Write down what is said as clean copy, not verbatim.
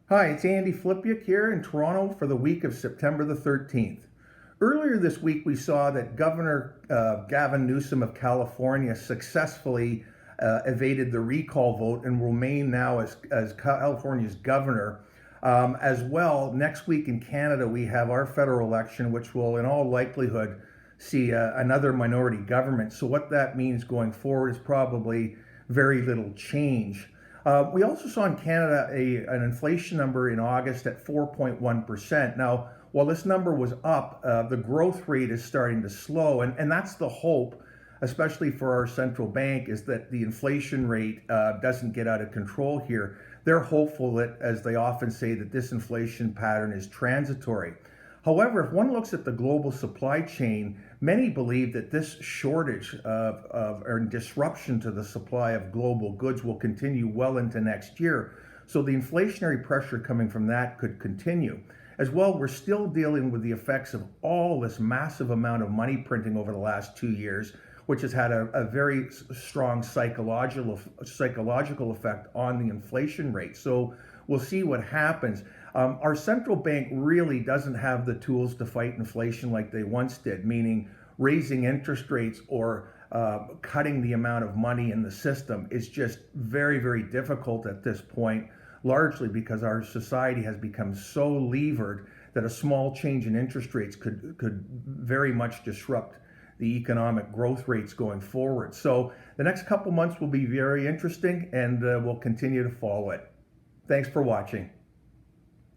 Hi, it's Andy Flipiuk here in Toronto for the week of September the 13th. Earlier this week, we saw that Governor Gavin Newsom of California successfully evaded the recall vote and will remain now as California's governor. As well, next week in Canada, we have our federal election, which will, in all likelihood, see another minority government. So, what that means going forward is probably very little change. We also saw in Canada an inflation number in August at 4.1%. Now, while this number was up, the growth rate is starting to slow, and that's the hope, especially for our central bank, is that the inflation rate doesn't get out of control here. They're hopeful that, as they often say, that this inflation pattern is transitory. However, if one looks at the global supply chain, many believe that this shortage or disruption to the supply of global goods will continue well into next year. So the inflationary pressure coming from that could continue. As well, we're still dealing with the effects of all this massive amount of money printing over the last 2 years, which has had a very strong psychological effect on the inflation rate. So we'll see what happens. Our central bank really doesn't have the tools to fight inflation like they once did, meaning raising interest rates or cutting the amount of money in the system is just very, very difficult at this point, largely because our society has become so levered that a small change in interest rates could very much disrupt the economic growth rates going forward. So the next couple months will be very interesting, and we'll continue to follow it. Thanks for watching.